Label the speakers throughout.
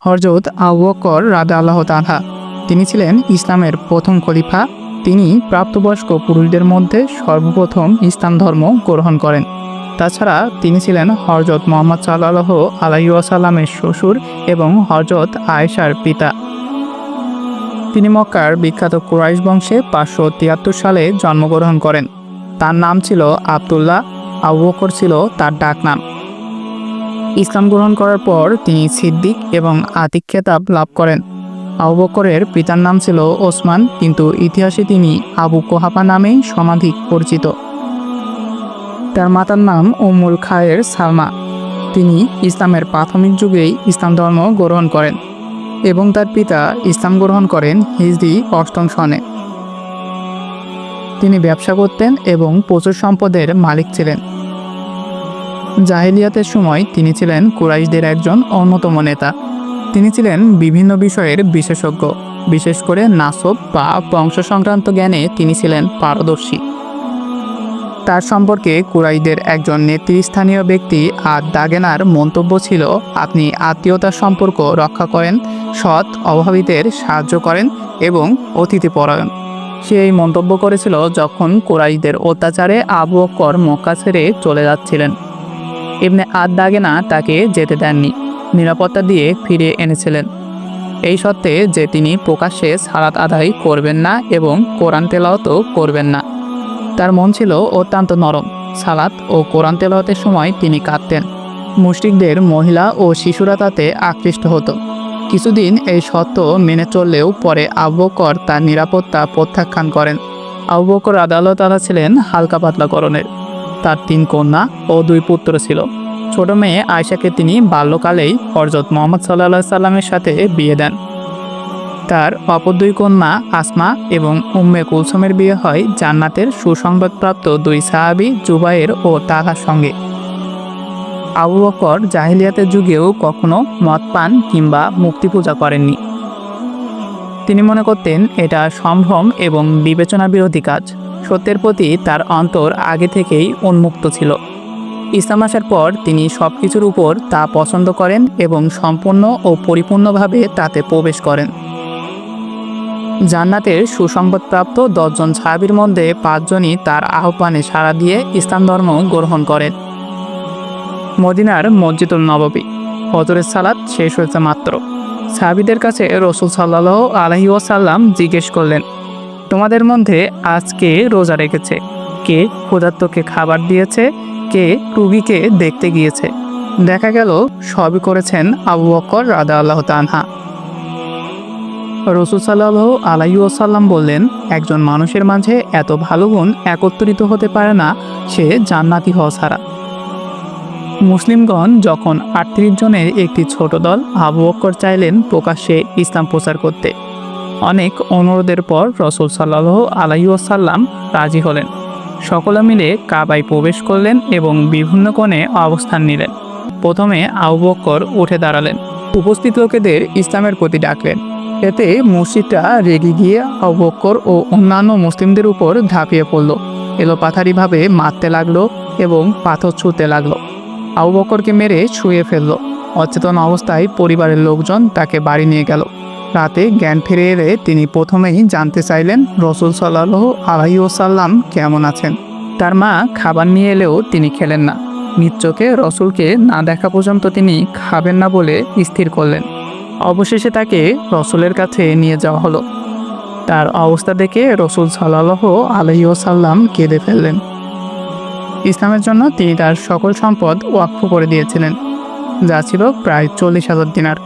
Speaker 1: হযরত আবু বকর রাদিয়াল্লাহু তাআলা তিনি ছিলেন ইসলামের প্রথম খলিফা। তিনি প্রাপ্তবয়স্ক পুরুষদের মধ্যে সর্বপ্রথম ইসলাম ধর্ম গ্রহণ করেন। তাছাড়া তিনি ছিলেন হযরত মুহাম্মদ সাল্লাল্লাহু আলাইহি ওয়াসাল্লামের শ্বশুর এবং হযরত আয়েশার পিতা। তিনি মক্কার বিখ্যাত কুরাইশ বংশে 573 সালে জন্মগ্রহণ করেন। তার নাম ছিল আব্দুল্লাহ, আবু বকর ছিল তার ডাকনাম। ইসলাম গ্রহণ করার পর তিনি সিদ্দিক এবং আতিক খেতাব লাভ করেন। আবু বকরের পিতার নাম ছিল ওসমান, কিন্তু ইতিহাসে তিনি আবু কুহাফা নামেই সমাধিক পরিচিত। তার মাতার নাম উম্মুল খায়ের সালমা। তিনি ইসলামের প্রাথমিক যুগেই ইসলাম ধর্ম গ্রহণ করেন এবং তার পিতা ইসলাম গ্রহণ করেন হিজরি 8ম সনে। তিনি ব্যবসা করতেন এবং প্রচুর সম্পদের মালিক ছিলেন। জাহেলিয়াতের সময় তিনি ছিলেন কুরাইশদের একজন অন্যতম নেতা। তিনি ছিলেন বিভিন্ন বিষয়ের বিশেষজ্ঞ, বিশেষ করে নাসব বা বংশ সংক্রান্ত জ্ঞানে তিনি ছিলেন পারদর্শী। তার সম্পর্কে কুরাইশদের একজন নেতৃস্থানীয় ব্যক্তি দাগেনার মন্তব্য ছিল, আপনি আত্মীয়তার সম্পর্ক রক্ষা করেন, সৎ অভাবীদের সাহায্য করেন এবং অতিথিপরায়ণ। সে এই মন্তব্য করেছিল যখন কুরাইশদের অত্যাচারে আবু বকর মক্কা ছেড়ে চলে যাচ্ছিলেন। ইবনে দাগেনা তাকে যেতে দেননি, নিরাপত্তা দিয়ে ফিরিয়ে এনেছিলেন, এই সত্ত্বে যে তিনি প্রকাশ্যে সালাত আদায় করবেন না এবং কোরআন তেলাওয়াতও করবেন না। তার মন ছিল অত্যন্ত নরম। সালাত ও কোরআন তেলাওয়াতের সময় তিনি কাঁদতেন। মুশরিকদের মহিলা ও শিশুরা তাতে আকৃষ্ট হতো। কিছুদিন এই সত্য মেনে চললেও পরে আবু বকর তার নিরাপত্তা প্রত্যাখ্যান করেন। আবু বকর রাদিয়াল্লাহু তাআলা ছিলেন হালকা পাতলা গড়নের। তার 3 কন্যা ও 2 পুত্র ছিল। ছোট মেয়ে আয়েশাকে তিনি বাল্যকালেই হযরত মুহাম্মদ সাল্লাল্লাহু আলাইহি সাল্লামের সাথে বিয়ে দেন। তার অপর 2 কন্যা আসমা এবং উম্মে কুলসুমের বিয়ে হয় জান্নাতের সুসংবাদপ্রাপ্ত 2 সাহাবী জুবায়ের ও তালহার সঙ্গে। আবু বকর জাহেলিয়াতের যুগেও কখনো মদ পান কিংবা মূর্তি পূজা করেননি। তিনি মনে করতেন এটা সম্ভ্রম এবং বিবেচনা বিরোধী কাজ। সত্যের প্রতি তার অন্তর আগে থেকেই উন্মুক্ত ছিল। ইসলাম আসার পর তিনি সব কিছুর উপর তা পছন্দ করেন এবং সম্পূর্ণ ও পরিপূর্ণভাবে তাতে প্রবেশ করেন। জান্নাতের সুসংবাদপ্রাপ্ত 10 জন সাহাবীর মধ্যে 5 জনই তার আহ্বানে সাড়া দিয়ে ইসলাম ধর্ম গ্রহণ করেন। মদিনার মসজিদুল নববী, ফজরের সালাত শেষ হয়েছে মাত্র। সাহাবীদের কাছে রাসূল সাল্লাল্লাহু আলাইহি ওয়াসাল্লাম জিজ্ঞেস করলেন, তোমাদের মধ্যে আজ কে রোজা রেখেছে? কে ক্ষুধার্তকে খাবার দিয়েছে? কে রোগীকে দেখতে গিয়েছে? দেখা গেল সবই করেছেন আবু বকর রাদিয়াল্লাহু তাআলা। রাসূল সাল্লাল্লাহু আলাইহি ওয়াসাল্লাম বললেন, একজন মানুষের মাঝে এত ভালো গুণ একত্রিত হতে পারে না, সে জান্নাতি হওয়া ছাড়া। মুসলিমগণ যখন 38 জনের একটি ছোট দল আবু বকর চাইলেন প্রকাশ্যে ইসলাম প্রচার করতে। অনেক অনুরোধের পর রাসূল সাল্লাল্লাহু আলাইহি ওয়াসাল্লাম রাজি হলেন। সকলে মিলে কাবায় প্রবেশ করলেন এবং বিভিন্ন কোণে অবস্থান নিলেন। প্রথমে আবু বকর উঠে দাঁড়ালেন, উপস্থিত লোকেদের ইসলামের প্রতি ডাকলেন। এতে মুশরিকরা রেগে গিয়ে আবু বকর ও অন্যান্য মুসলিমদের উপর ঝাঁপিয়ে পড়ল, এলোপাথারিভাবে মারতে লাগলো এবং পাথর ছুঁড়তে লাগলো। আবু বকরকে মেরে ছুঁয়ে ফেলল। অচেতন অবস্থায় পরিবারের লোকজন তাকে বাড়ি নিয়ে গেল। রাতে জ্ঞান ফিরে এলে তিনি প্রথমেই জানতে চাইলেন রাসূল সাল্লাল্লাহু আলাইহি ওয়াসাল্লাম কেমন আছেন। তার মা খাবার নিয়ে এলেও তিনি খেলেন না। নিজ চোখে রাসূলকে না দেখা পর্যন্ত তিনি খাবেন না বলে স্থির করলেন। অবশেষে তাকে রাসূলের কাছে নিয়ে যাওয়া হলো। তার অবস্থা দেখে রাসূল সাল্লাল্লাহু আলাইহি ওয়াসাল্লাম কেঁদে ফেললেন। ইসলামের জন্য তিনি তার সকল সম্পদ ওয়াকফ করে দিয়েছিলেন, যা ছিল প্রায় 40,000 দিনার।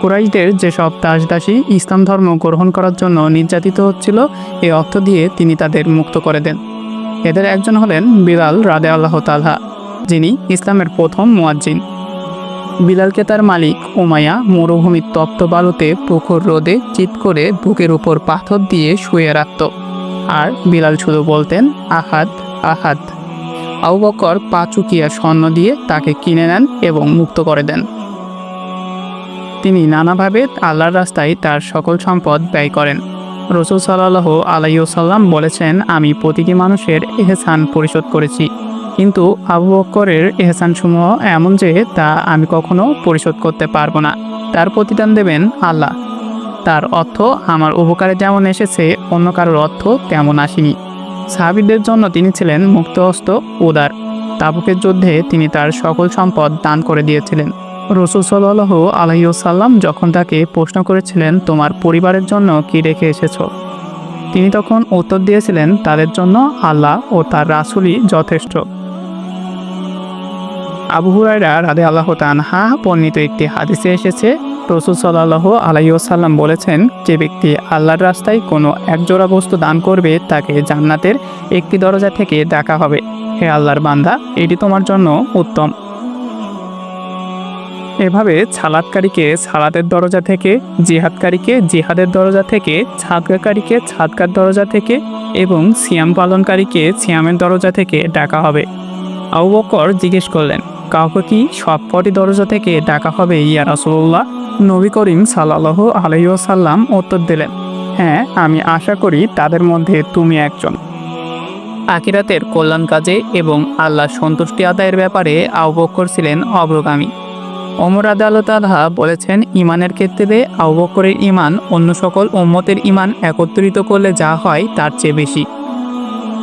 Speaker 1: কুরাইশদের যেসব দাসদাসী ইসলাম ধর্ম গ্রহণ করার জন্য নির্যাতিত হচ্ছিল, এই অর্থ দিয়ে তিনি তাদের মুক্ত করে দেন। এদের একজন হলেন বিলাল রাদিয়াল্লাহু তাআলা, যিনি ইসলামের প্রথম মুয়াজ্জিন। বিলালকে তার মালিক উমাইয়া মরুভূমির তপ্ত বালুতে প্রখর রোদে চিৎ করে বুকের উপর পাথর দিয়ে শুয়ে রাখত, আর বিলাল শুধু বলতেন আহাদ আহাদ। আবু বকর 5 উকিয়া স্বর্ণ দিয়ে তাকে কিনে নেন এবং মুক্ত করে দেন। তিনি নানাভাবে আল্লাহর রাস্তায় তার সকল সম্পদ ব্যয় করেন। রাসূল সাল্লাল্লাহু আলাইহি ওয়াসাল্লাম বলেছেন, আমি প্রতিটি মানুষের ইহসান পরিশোধ করেছি, কিন্তু আবু বকরের ইহসানসমূহ এমন যে তা আমি কখনো পরিশোধ করতে পারবো না। তার প্রতিদান দেবেন আল্লাহ। তার অর্থ আমার উপকারে যেমন এসেছে অন্য কারোর অর্থ তেমন আসেনি। সাহাবীদের জন্য তিনি ছিলেন মুক্তহস্ত, উদার। তাবুকের যুদ্ধে তিনি তার সকল সম্পদ দান করে দিয়েছিলেন। রাসূল সাল্লাল্লাহু আলাইহি ওয়াসাল্লাম যখন তাকে প্রশ্ন করেছিলেন, তোমার পরিবারের জন্য কি রেখে এসেছো, তিনি তখন উত্তর দিয়েছিলেন, তাদের জন্য আল্লাহ ও তার রাসূলই যথেষ্ট। আবু হুরায়রা রাদিয়াল্লাহু তাআলা বর্ণিত একটি হাদিসে এসেছে, রাসূল সাল্লাল্লাহু আলাইহি ওয়াসাল্লাম বলেছেন, যে ব্যক্তি আল্লাহর রাস্তায় কোনো একজোড়া বস্তু দান করবে তাকে জান্নাতের একটি দরজা থেকে ডাকা হবে, হে আল্লাহর বান্দা, এটি তোমার জন্য উত্তম। এভাবে সালাতকারীকে সালাতের দরজা থেকে, জিহাদকারীকে জিহাদের দরজা থেকে, সাদকাকারীকে সাদকার দরজা থেকে এবং সিয়াম পালনকারীকে সিয়ামের দরজা থেকে ডাকা হবে। আবু বকর জিজ্ঞেস করলেন, কাউকে কি সবকটি দরজা থেকে ডাকা হবে ইয়া রাসূলুল্লাহ? নবী করিম সাল্লাল্লাহু আলাইহি ওয়াসাল্লাম উত্তর দিলেন, হ্যাঁ, আমি আশা করি তাদের মধ্যে তুমি একজন। আখিরাতের কল্যাণ কাজে এবং আল্লাহর সন্তুষ্টি আদায়ের ব্যাপারে আবু বকর ছিলেন অগ্রগামী। ওমর রাদিয়াল্লাহু তাআলা বলেছেন, ইমানের ক্ষেত্রে আবু বকরের ইমান অন্য সকল উম্মতের ইমান একত্রিত করলে যা হয় তার চেয়ে বেশি।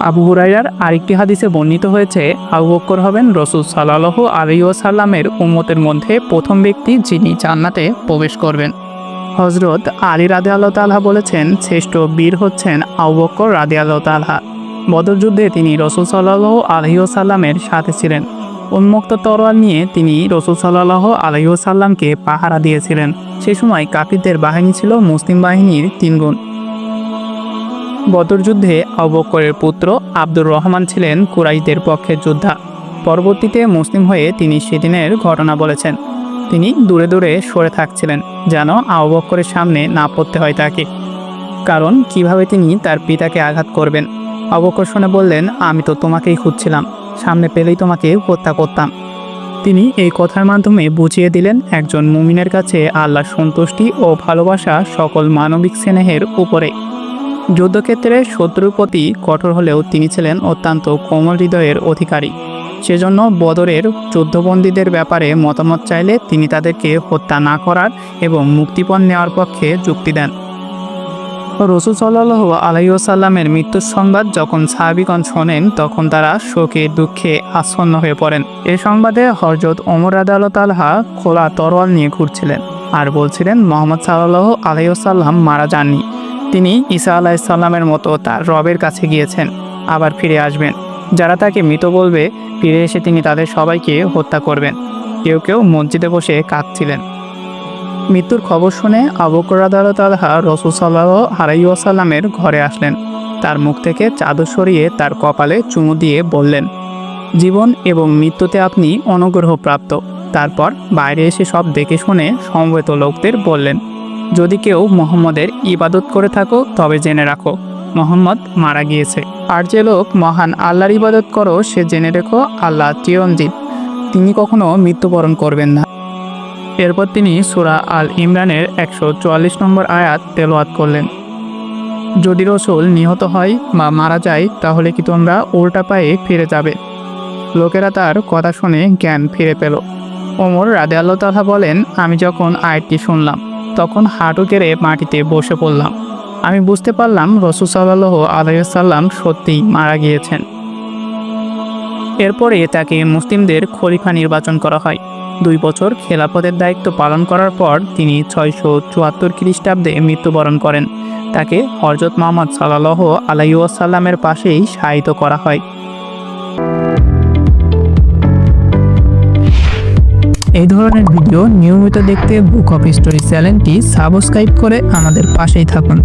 Speaker 1: আবু হুরায়রার আরেকটি হাদিসে বর্ণিত হয়েছে, আবু বকর হবেন রাসূল সাল্লাল্লাহু আলাইহি ওয়াসাল্লামের উম্মতের মধ্যে প্রথম ব্যক্তি যিনি জান্নাতে প্রবেশ করবেন। হযরত আলী রাদিয়াল্লাহু তাআলা বলেছেন, শ্রেষ্ঠ বীর হচ্ছেন আবু বকর রাদিয়াল্লাহু তাআলা। বদর যুদ্ধে তিনি রাসূল সাল্লাল্লাহু আলাইহি ওয়াসাল্লামের সাথে ছিলেন। উন্মুক্ত তরোয়াল নিয়ে তিনি রাসূল সাল্লাল্লাহু আলাইহি ওয়াসাল্লামকে পাহারা দিয়েছিলেন। সে সময় কাফিরদের বাহিনী ছিল মুসলিম বাহিনীর 3 গুণ। বদর যুদ্ধে আবু বকরের পুত্র আব্দুর রহমান ছিলেন কুরাইশদের পক্ষের যোদ্ধা। পরবর্তীতে মুসলিম হয়ে তিনি সেদিনের ঘটনা বলেছেন, তিনি দূরে দূরে সরে থাকছিলেন যেন আবু বকরের সামনে না পড়তে হয় তাকে, কারণ কিভাবে তিনি তার পিতাকে আঘাত করবেন। আবু বকর শুনে বললেন, আমি তো তোমাকেই খুঁজছিলাম, সামনে পেলেই তোমাকে হত্যা করতাম। তিনি এই কথার মাধ্যমে বুঝিয়ে দিলেন, একজন মুমিনের কাছে আল্লাহর সন্তুষ্টি ও ভালোবাসা সকল মানবিক স্নেহের উপরে। যুদ্ধক্ষেত্রে শত্রুর প্রতি কঠোর হলেও তিনি ছিলেন অত্যন্ত কোমল হৃদয়ের অধিকারী। সেজন্য বদরের যুদ্ধবন্দীদের ব্যাপারে মতামত চাইলে তিনি তাদেরকে হত্যা না করার এবং মুক্তিপণ নেওয়ার পক্ষে যুক্তি দেন। রাসূল সাল্লাল্লাহু আলাইহি ওয়াসাল্লামের মৃত্যুর সংবাদ যখন সাহাবীগণ শোনেন তখন তারা শোকে দুঃখে আচ্ছন্ন হয়ে পড়েন। এই সংবাদে হযরত ওমর রাদিয়াল্লাহু তাআলা খোলা তরোয়াল নিয়ে ঘুরছিলেন আর বলছিলেন, মুহাম্মদ সাল্লাল্লাহু আলাইহি ওয়াসাল্লাম মারা যাননি, তিনি ঈসা আলাইহিস সালামের মতো তার রবের কাছে গিয়েছেন, আবার ফিরে আসবেন। যারা তাকে মৃত বলবে, ফিরে এসে তিনি তাদের সবাইকে হত্যা করবেন। কেউ কেউ মসজিদে বসে কাঁদছিলেন। মৃত্যুর খবর শুনে আবু বকর রাদিয়াল্লাহু তাআলা রাসূল সাল্লাল্লাহু আলাইহি ওয়াসাল্লামের ঘরে আসলেন। তার মুখ থেকে চাদর সরিয়ে তার কপালে চুমু দিয়ে বললেন, জীবন এবং মৃত্যুতে আপনি অনুগ্রহপ্রাপ্ত। তারপর বাইরে এসে সব দেখে শুনে সমবেত লোকদের বললেন, যদি কেউ মুহাম্মদের ইবাদত করে থাকো তবে জেনে রাখো, মুহাম্মদ মারা গিয়েছে। আর যে লোক মহান আল্লাহর ইবাদত করো সে জেনে রেখো, আল্লাহ চিরঞ্জীব, তিনি কখনো মৃত্যুবরণ করবেন না। এরপর তিনি সূরা আল ইমরানের 144 নম্বর আয়াত তেলাওয়াত করলেন, যদি রাসূল নিহত হয় বা মারা যায় তাহলে কি তোমরা উল্টা পায়ে ফিরে যাবে? লোকেরা তার কথা শুনে জ্ঞান ফিরে পেল। ওমর রাদিয়াল্লাহু তাআলা বলেন, আমি যখন আয়াতটি শুনলাম তখন হাঁটু গেড়ে মাটিতে বসে পড়লাম। আমি বুঝতে পারলাম রাসূল সাল্লাল্লাহু আলাইহি ওয়াসাল্লাম সত্যিই মারা গিয়েছেন। এরপরে তাকে মুসলিমদের খলিফা নির্বাচন করা হয়। 2 বছর খেলাফতের দায়িত্ব পালন করার পর তিনি 674 খ্রিস্টাব্দে মৃত্যুবরণ করেন। তাকে হযরত মুহাম্মদ সাল্লাল্লাহু আলাইহি ওয়াসাল্লামের পাশেই শায়িত করা হয়। এই ধরনের ভিডিও নিয়মিত দেখতে বুক অফ স্টোরি চ্যানেলটি সাবস্ক্রাইব করে আমাদের পাশেই থাকুন।